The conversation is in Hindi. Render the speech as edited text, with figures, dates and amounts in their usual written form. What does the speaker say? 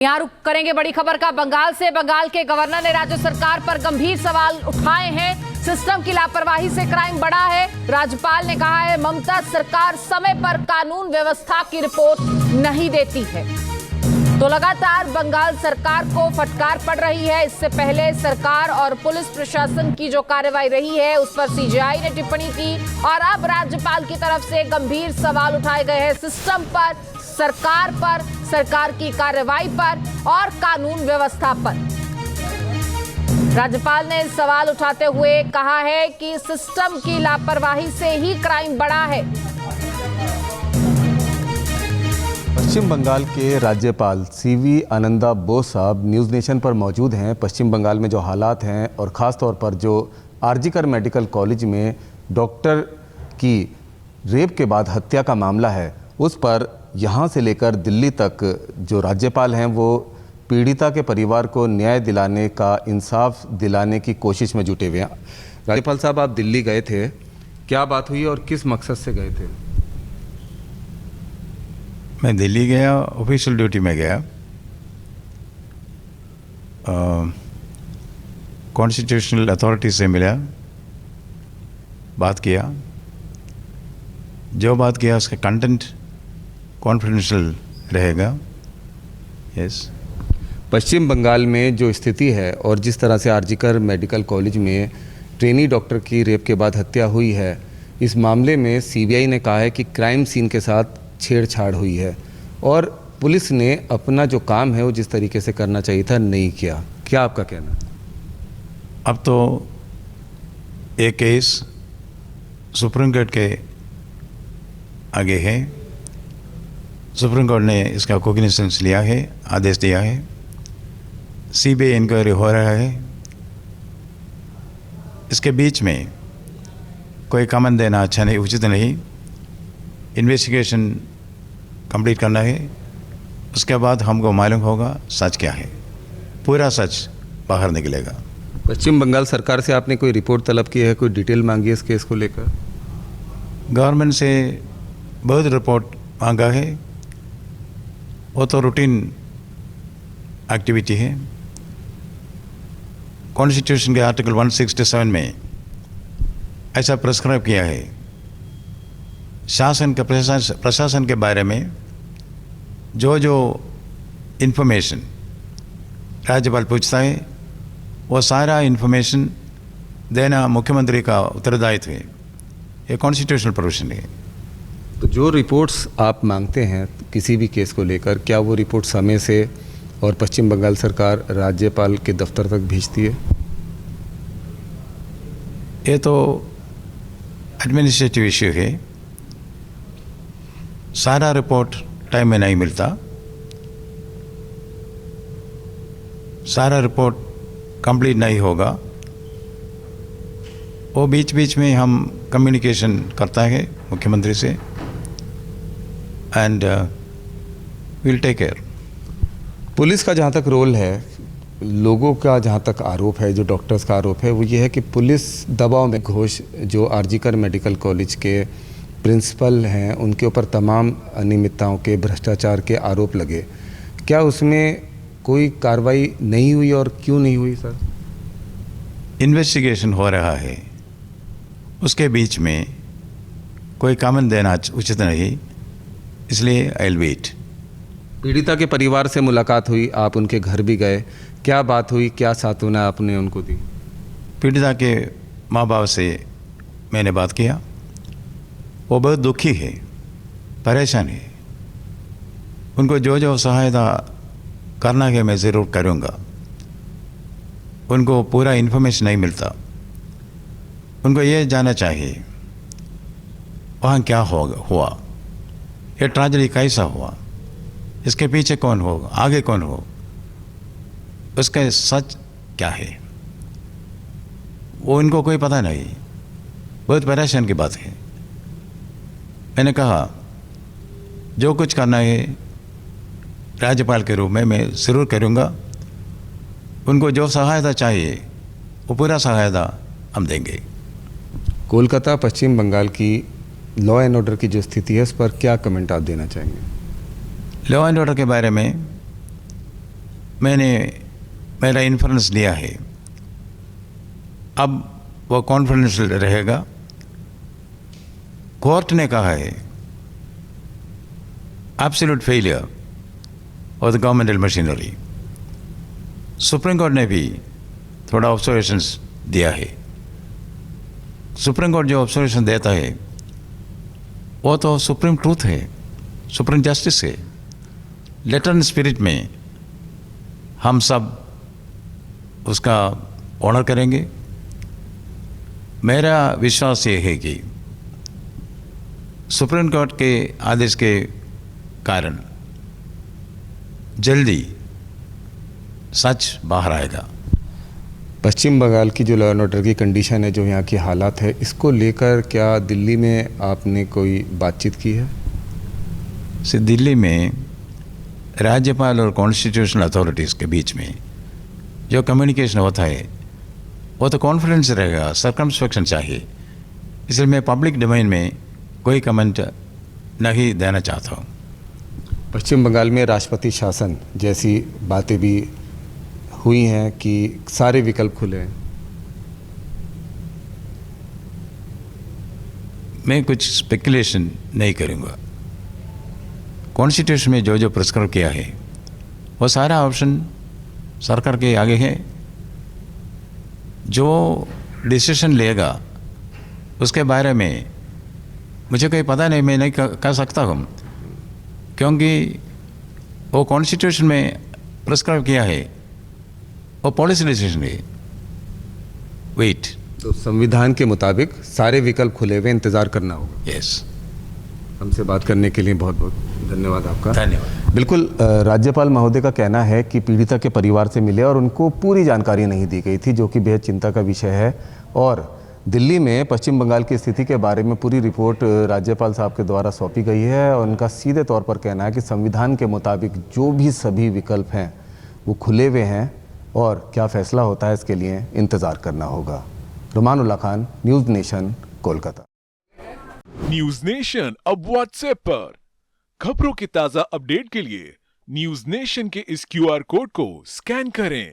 यहाँ रुक करेंगे बड़ी खबर का बंगाल से। बंगाल के गवर्नर ने राज्य सरकार पर गंभीर सवाल उठाए हैं। सिस्टम की लापरवाही से क्राइम बढ़ा है। राज्यपाल ने कहा है ममता सरकार समय पर कानून व्यवस्था की रिपोर्ट नहीं देती है। तो लगातार बंगाल सरकार को फटकार पड़ रही है। इससे पहले सरकार और पुलिस प्रशासन की जो कार्रवाई रही है उस पर सीजेआई ने टिप्पणी की और अब राज्यपाल की तरफ से गंभीर सवाल उठाए गए हैं सिस्टम पर, सरकार पर, सरकार की कार्रवाई पर और कानून व्यवस्था पर। राज्यपाल ने सवाल उठाते हुए कहा है कि सिस्टम की लापरवाही से ही क्राइम बढ़ा है। पश्चिम बंगाल के राज्यपाल सीवी आनंदा बोस साहब न्यूज़ नेशन पर मौजूद हैं। पश्चिम बंगाल में जो हालात हैं और ख़ास तौर पर जो आरजीकर मेडिकल कॉलेज में डॉक्टर की रेप के बाद हत्या का मामला है उस पर यहाँ से लेकर दिल्ली तक जो राज्यपाल हैं वो पीड़िता के परिवार को न्याय दिलाने का, इंसाफ दिलाने की कोशिश में जुटे हुए हैं। राज्यपाल साहब, आप दिल्ली गए थे, क्या बात हुई और किस मकसद से गए थे? मैं दिल्ली गया, ऑफिशियल ड्यूटी में गया। कॉन्स्टिट्यूशनल अथॉरिटी से मिला, बात किया। जो बात किया उसका कंटेंट कॉन्फिडेंशियल रहेगा। यस। पश्चिम बंगाल में जो स्थिति है और जिस तरह से आरजीकर मेडिकल कॉलेज में ट्रेनी डॉक्टर की रेप के बाद हत्या हुई है, इस मामले में सीबीआई ने कहा है कि क्राइम सीन के साथ छेड़छाड़ हुई है और पुलिस ने अपना जो काम है वो जिस तरीके से करना चाहिए था नहीं किया। क्या आपका कहना? अब तो एक केस सुप्रीम कोर्ट के आगे है। सुप्रीम कोर्ट ने इसका कॉग्निजेंस लिया है, आदेश दिया है। सीबीआई इंक्वायरी हो रहा है। इसके बीच में कोई कमेंट देना अच्छा नहीं, उचित नहीं। इन्वेस्टिगेशन कंप्लीट करना है, उसके बाद हमको मालूम होगा सच क्या है। पूरा सच बाहर निकलेगा। पश्चिम बंगाल सरकार से आपने कोई रिपोर्ट तलब की है, कोई डिटेल मांगी है इस केस को लेकर? गवर्नमेंट से बहुत रिपोर्ट मांगा है, वो तो रूटीन एक्टिविटी है। कॉन्स्टिट्यूशन के आर्टिकल 167 में ऐसा प्रिस्क्राइब किया है। शासन के प्रशासन के बारे में जो इन्फॉर्मेशन राज्यपाल पूछता है वो सारा इन्फॉर्मेशन देना मुख्यमंत्री का उत्तरदायित्व है। ये कॉन्स्टिट्यूशनल प्रोविजन है। तो जो रिपोर्ट्स आप मांगते हैं किसी भी केस को लेकर, क्या वो रिपोर्ट समय से और पश्चिम बंगाल सरकार राज्यपाल के दफ्तर तक भेजती है? ये तो एडमिनिस्ट्रेटिव इश्यू है। सारा रिपोर्ट टाइम में नहीं मिलता। सारा रिपोर्ट कंप्लीट नहीं होगा। वो बीच बीच में हम कम्युनिकेशन करता है मुख्यमंत्री से and will take care. Police का जहाँ तक रोल है, लोगों का जहाँ तक आरोप है, जो डॉक्टर्स का आरोप है वो ये है कि पुलिस दबाव में घोष जो आरजीकर मेडिकल कॉलेज के प्रिंसिपल हैं उनके ऊपर तमाम अनियमितताओं के, भ्रष्टाचार के आरोप लगे। क्या उसमें कोई कार्रवाई नहीं हुई और क्यों नहीं हुई सर? इन्वेस्टिगेशन हो रहा है, उसके बीच में कोई कमेंट देना उचित नहीं, इसलिए आई विल वेट। पीड़िता के परिवार से मुलाकात हुई, आप उनके घर भी गए, क्या बात हुई, क्या सांत्वना आपने उनको दी? पीड़िता के माँ बाप से मैंने बात किया। वो बहुत दुखी है, परेशान है। उनको जो सहायता करना है मैं ज़रूर करूँगा। उनको पूरा इन्फॉर्मेशन नहीं मिलता। उनको ये जानना चाहिए वहाँ क्या हुआ, ये ट्रेजेडी कैसा हुआ, इसके पीछे कौन हो, आगे कौन हो, उसका सच क्या है, वो इनको कोई पता नहीं। बहुत परेशान की बात है। मैंने कहा जो कुछ करना है राज्यपाल के रूप में मैं ज़रूर करूँगा। उनको जो सहायता चाहिए वो पूरा सहायता हम देंगे। कोलकाता, पश्चिम बंगाल की लॉ एंड ऑर्डर की जो स्थिति है उस पर क्या कमेंट आप देना चाहेंगे? लॉ एंड ऑर्डर के बारे में मैंने मेरा इन्फ्लुएंस लिया है, अब वो कॉन्फिडेंशियल रहेगा। कोर्ट ने कहा है absolute failure of the governmental machinery. Supreme court ने भी थोड़ा ऑब्जर्वेशंस दिया है। सुप्रीम कोर्ट जो ऑब्जर्वेशन देता है वो तो सुप्रीम ट्रूथ है, सुप्रीम जस्टिस है। लेटर एंड स्पिरिट में हम सब उसका ऑनर करेंगे। मेरा विश्वास ये है कि सुप्रीम कोर्ट के आदेश के कारण जल्दी सच बाहर आएगा। पश्चिम बंगाल की जो लॉ एंड ऑर्डर की कंडीशन है, जो यहाँ की हालात है, इसको लेकर क्या दिल्ली में आपने कोई बातचीत की है? दिल्ली में राज्यपाल और कॉन्स्टिट्यूशनल अथॉरिटीज़ के बीच में जो कम्युनिकेशन होता है वो तो कॉन्फिडेंस रहेगा, सर्कमस्पेक्शन चाहिए। इसलिए मैं पब्लिक डोमेन में कोई कमेंट नहीं देना चाहता हूँ। पश्चिम बंगाल में राष्ट्रपति शासन जैसी बातें भी हुई हैं कि सारे विकल्प खुले हैं। मैं कुछ स्पेकुलेशन नहीं करूँगा। कॉन्स्टिट्यूशन में जो जो प्रिस्क्राइब किया है वो सारा ऑप्शन सरकार के आगे है। जो डिसीजन लेगा उसके बारे में मुझे कोई पता नहीं, मैं नहीं कह सकता हूँ, क्योंकि वो कॉन्स्टिट्यूशन में प्रिस्क्राइब किया है, वो पॉलिसी डिसीजन है। वेट, तो संविधान के मुताबिक सारे विकल्प खुले हुए, इंतजार करना होगा। यस। हमसे बात करने के लिए बहुत बहुत धन्यवाद आपका। धन्यवाद। बिल्कुल, राज्यपाल महोदय का कहना है कि पीड़िता के परिवार से मिले और उनको पूरी जानकारी नहीं दी गई थी, जो कि बेहद चिंता का विषय है। और दिल्ली में पश्चिम बंगाल की स्थिति के बारे में पूरी रिपोर्ट राज्यपाल साहब के द्वारा सौंपी गई है और उनका सीधे तौर पर कहना है कि संविधान के मुताबिक जो भी सभी विकल्प हैं वो खुले हुए हैं और क्या फैसला होता है इसके लिए इंतज़ार करना होगा। Rumanullah Khan, News Nation, Kolkata. News Nation अब व्हाट्सएप पर खबरों की ताजा अपडेट के लिए न्यूज नेशन के इस QR कोड को स्कैन करें।